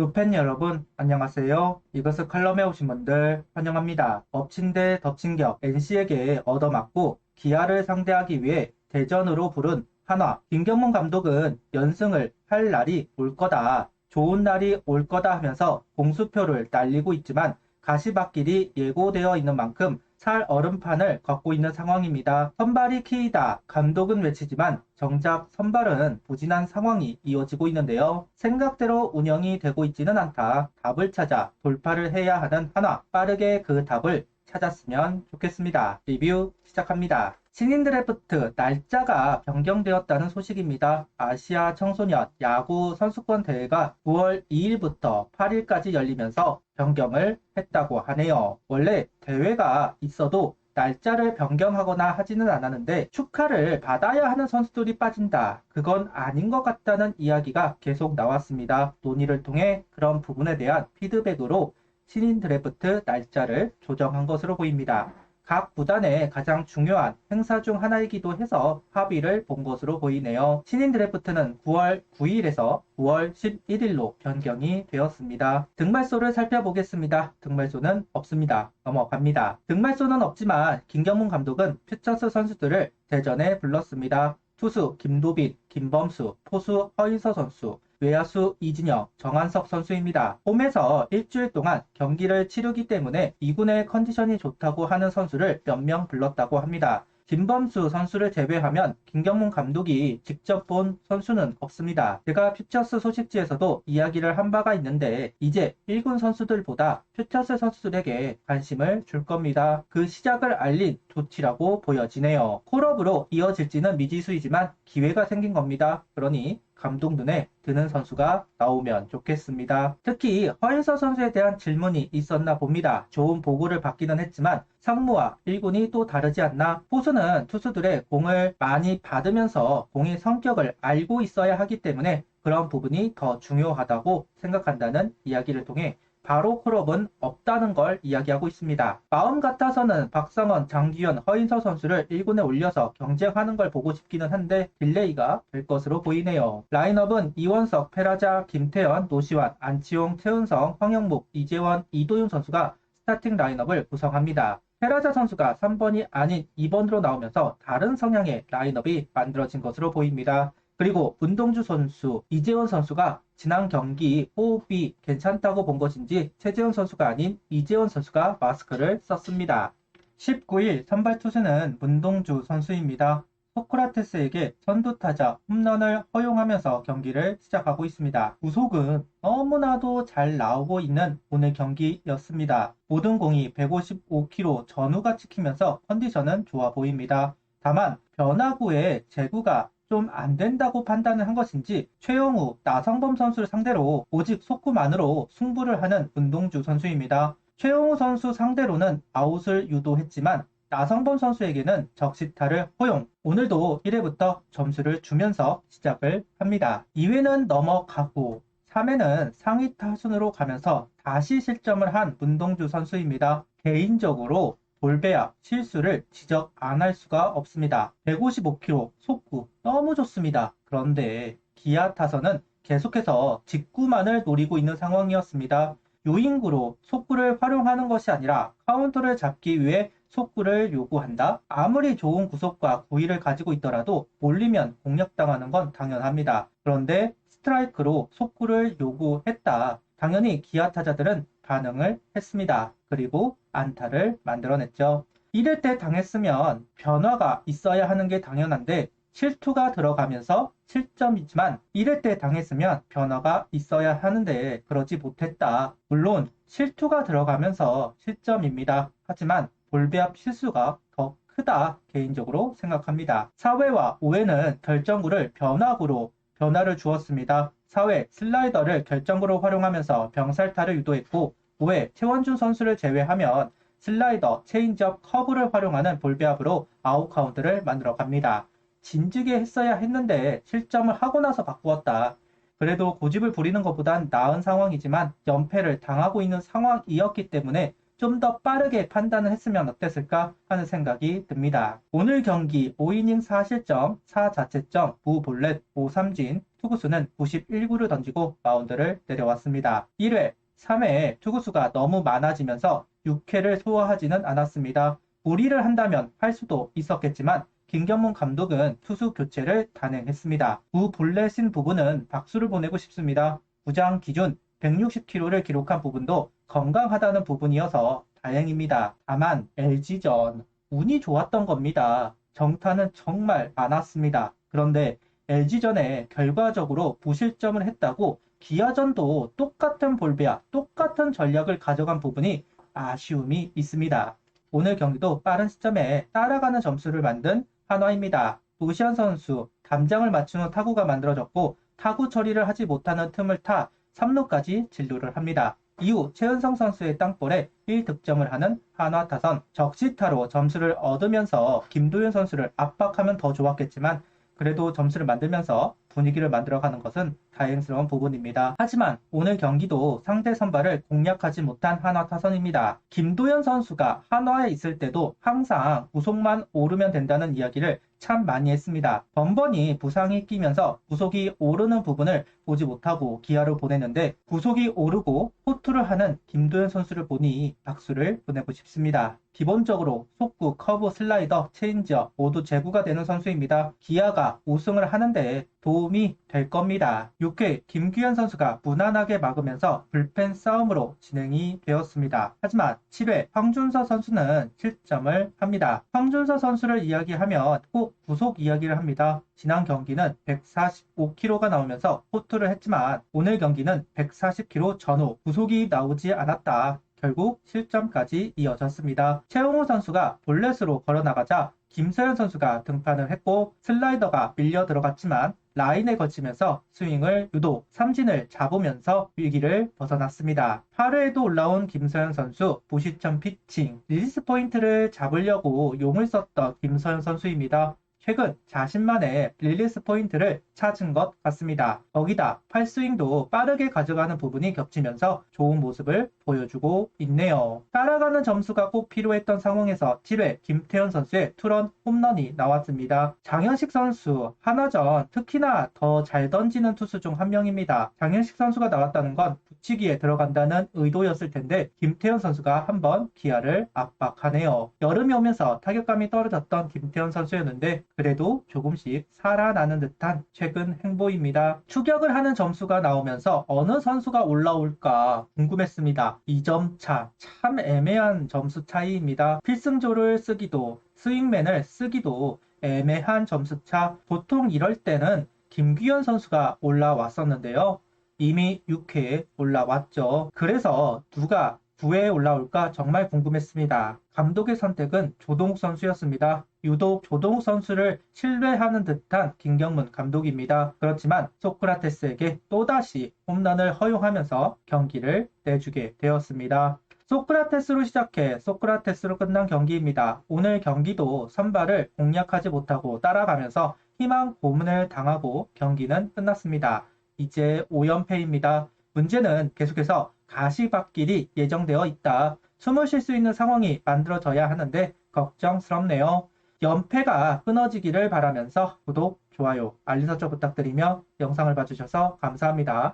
루펜 여러분, 안녕하세요. 이것을 칼럼에 오신 분들 환영합니다. 엎친 데 덮친 격 NC에게 얻어맞고 기아를 상대하기 위해 대전으로 부른 한화. 김경문 감독은 연승을 할 날이 올 거다, 좋은 날이 올 거다 하면서 공수표를 날리고 있지만 가시밭길이 예고되어 있는 만큼 살 얼음판을 걷고 있는 상황입니다. 선발이 키이다, 감독은 외치지만 정작 선발은 부진한 상황이 이어지고 있는데요. 생각대로 운영이 되고 있지는 않다. 답을 찾아 돌파를 해야 하는 한화. 빠르게 그 답을 찾았으면 좋겠습니다. 리뷰 시작합니다. 신인 드래프트 날짜가 변경되었다는 소식입니다. 아시아 청소년 야구 선수권 대회가 9월 2일부터 8일까지 열리면서 변경을 했다고 하네요. 원래 대회가 있어도 날짜를 변경하거나 하지는 않았는데 축하를 받아야 하는 선수들이 빠진다, 그건 아닌 것 같다는 이야기가 계속 나왔습니다. 논의를 통해 그런 부분에 대한 피드백으로 신인 드래프트 날짜를 조정한 것으로 보입니다. 각 구단의 가장 중요한 행사 중 하나이기도 해서 합의를 본 것으로 보이네요. 신인 드래프트는 9월 9일에서 9월 11일로 변경이 되었습니다. 등말소를 살펴보겠습니다. 등말소는 없습니다. 넘어갑니다. 등말소는 없지만 김경문 감독은 퓨처스 선수들을 대전에 불렀습니다. 투수 김도빈, 김범수, 포수 허인서 선수, 외야수 이진영, 정한석 선수입니다. 홈에서 일주일 동안 경기를 치르기 때문에 2군의 컨디션이 좋다고 하는 선수를 몇 명 불렀다고 합니다. 김범수 선수를 제외하면 김경문 감독이 직접 본 선수는 없습니다. 제가 퓨처스 소식지에서도 이야기를 한 바가 있는데 이제 1군 선수들보다 퓨처스 선수들에게 관심을 줄 겁니다. 그 시작을 알린 조치라고 보여지네요. 콜업으로 이어질지는 미지수이지만 기회가 생긴 겁니다. 그러니 감독 눈에 드는 선수가 나오면 좋겠습니다. 특히 허인서 선수에 대한 질문이 있었나 봅니다. 좋은 보고를 받기는 했지만 상무와 1군이 또 다르지 않나? 포수는 투수들의 공을 많이 받으면서 공의 성격을 알고 있어야 하기 때문에 그런 부분이 더 중요하다고 생각한다는 이야기를 통해 바로 콜업은 없다는 걸 이야기하고 있습니다. 마음 같아서는 박상원, 장기현, 허인서 선수를 1군에 올려서 경쟁하는 걸 보고 싶기는 한데 딜레이가 될 것으로 보이네요. 라인업은 이원석, 페라자, 김태현, 노시환, 안치홍, 최은성, 황영묵, 이재원, 이도윤 선수가 스타팅 라인업을 구성합니다. 페라자 선수가 3번이 아닌 2번으로 나오면서 다른 성향의 라인업이 만들어진 것으로 보입니다. 그리고 문동주 선수, 이재원 선수가 지난 경기 호흡이 괜찮다고 본 것인지 최재원 선수가 아닌 이재원 선수가 마스크를 썼습니다. 19일 선발 투수는 문동주 선수입니다. 소크라테스에게 선두타자 홈런을 허용하면서 경기를 시작하고 있습니다. 구속은 너무나도 잘 나오고 있는 오늘 경기였습니다. 모든 공이 155km 전후가 찍히면서 컨디션은 좋아 보입니다. 다만 변화구의 제구가 좀 안 된다고 판단을 한 것인지 최영우, 나성범 선수를 상대로 오직 속구만으로 승부를 하는 문동주 선수입니다. 최영우 선수 상대로는 아웃을 유도했지만 나성범 선수에게는 적시타를 허용. 오늘도 1회부터 점수를 주면서 시작을 합니다. 2회는 넘어가고 3회는 상위 타순으로 가면서 다시 실점을 한 문동주 선수입니다. 개인적으로 볼배압 실수를 지적 안 할 수가 없습니다. 155km 속구 너무 좋습니다. 그런데 기아 타선은 계속해서 직구만을 노리고 있는 상황이었습니다. 유인구로 속구를 활용하는 것이 아니라 카운터를 잡기 위해 속구를 요구한다? 아무리 좋은 구속과 구위를 가지고 있더라도 몰리면 공략당하는 건 당연합니다. 그런데 스트라이크로 속구를 요구했다. 당연히 기아 타자들은 반응을 했습니다. 그리고 안타를 만들어냈죠. 이럴 때 당했으면 변화가 있어야 하는 게 당연한데 실투가 들어가면서 실점이지만 이럴 때 당했으면 변화가 있어야 하는데 그러지 못했다. 물론 실투가 들어가면서 실점입니다. 하지만 볼배압 실수가 더 크다 개인적으로 생각합니다. 4회와 5회는 결정구를 변화구로 변화를 주었습니다. 4회 슬라이더를 결정구로 활용하면서 병살타를 유도했고 5회 최원준 선수를 제외하면 슬라이더, 체인지업, 커브를 활용하는 볼배압으로 아웃 카운트를 만들어 갑니다. 진즉에 했어야 했는데 실점을 하고 나서 바꾸었다. 그래도 고집을 부리는 것보단 나은 상황이지만 연패를 당하고 있는 상황이었기 때문에 좀 더 빠르게 판단을 했으면 어땠을까 하는 생각이 듭니다. 오늘 경기 5이닝 4실점, 4자책점, 무볼넷, 5삼진, 투구수는 91구를 던지고 마운드를 내려왔습니다. 1회, 3회에 투구수가 너무 많아지면서 6회를 소화하지는 않았습니다. 무리를 한다면 할 수도 있었겠지만 김경문 감독은 투수 교체를 단행했습니다. 무볼넷인 부분은 박수를 보내고 싶습니다. 구장 기준 160km를 기록한 부분도 건강하다는 부분이어서 다행입니다. 다만 LG전 운이 좋았던 겁니다. 정타는 정말 많았습니다. 그런데 LG전에 결과적으로 부실점을 했다고 기아전도 똑같은 볼배와 똑같은 전략을 가져간 부분이 아쉬움이 있습니다. 오늘 경기도 빠른 시점에 따라가는 점수를 만든 한화입니다. 노시안 선수 담장을 맞춘 후 타구가 만들어졌고 타구 처리를 하지 못하는 틈을 타 3루까지 진루를 합니다. 이후 최은성 선수의 땅볼에 1득점을 하는 한화 타선 적시타로 점수를 얻으면서 김도현 선수를 압박하면 더 좋았겠지만 그래도 점수를 만들면서 분위기를 만들어가는 것은 다행스러운 부분입니다. 하지만 오늘 경기도 상대 선발을 공략하지 못한 한화 타선입니다. 김도현 선수가 한화에 있을 때도 항상 구속만 오르면 된다는 이야기를 참 많이 했습니다. 번번이 부상이 끼면서 구속이 오르는 부분을 보지 못하고 기아를 보냈는데 구속이 오르고 호투를 하는 김도현 선수를 보니 박수를 보내고 싶습니다. 기본적으로 속구, 커브, 슬라이더, 체인지업 모두 제구가 되는 선수입니다. 기아가 우승을 하는데 도움이 될 겁니다. 6회 김규현 선수가 무난하게 막으면서 불펜 싸움으로 진행이 되었습니다. 하지만 7회 황준서 선수는 실점을 합니다. 황준서 선수를 이야기하면 꼭 구속 이야기를 합니다. 지난 경기는 145km가 나오면서 호투를 했지만 오늘 경기는 140km 전후 구속이 나오지 않았다. 결국 실점까지 이어졌습니다. 최홍우 선수가 볼넷으로 걸어나가자 김서현 선수가 등판을 했고 슬라이더가 밀려 들어갔지만 라인에 걸치면서 스윙을 유도 삼진을 잡으면서 위기를 벗어났습니다. 8회에도 올라온 김서현 선수 부시점 피칭 릴리스 포인트를 잡으려고 용을 썼던 김서현 선수입니다. 최근 자신만의 릴리스 포인트를 찾은 것 같습니다. 거기다 팔스윙도 빠르게 가져가는 부분이 겹치면서 좋은 모습을 보여주고 있네요. 따라가는 점수가 꼭 필요했던 상황에서 7회 김태현 선수의 투런 홈런이 나왔습니다. 장현식 선수 한화전 특히나 더 잘 던지는 투수 중 한 명입니다. 장현식 선수가 나왔다는 건 붙이기에 들어간다는 의도였을 텐데 김태현 선수가 한번 기아를 압박하네요. 여름이 오면서 타격감이 떨어졌던 김태현 선수였는데 그래도 조금씩 살아나는 듯한 최근 행보입니다. 추격을 하는 점수가 나오면서 어느 선수가 올라올까 궁금했습니다. 2점 차, 참 애매한 점수 차이입니다. 필승조를 쓰기도 스윙맨을 쓰기도 애매한 점수 차. 보통 이럴 때는 김규현 선수가 올라왔었는데요. 이미 6회에 올라왔죠. 그래서 누가 9회에 올라올까 정말 궁금했습니다. 감독의 선택은 조동욱 선수였습니다. 유독 조동욱 선수를 신뢰하는 듯한 김경문 감독입니다. 그렇지만 소크라테스에게 또다시 홈런을 허용하면서 경기를 내주게 되었습니다. 소크라테스로 시작해 소크라테스로 끝난 경기입니다. 오늘 경기도 선발을 공략하지 못하고 따라가면서 희망 고문을 당하고 경기는 끝났습니다. 이제 5연패입니다. 문제는 계속해서 가시밭길이 예정되어 있다. 숨을 쉴 수 있는 상황이 만들어져야 하는데 걱정스럽네요. 연패가 끊어지기를 바라면서 구독, 좋아요, 알림 설정 부탁드리며 영상을 봐주셔서 감사합니다.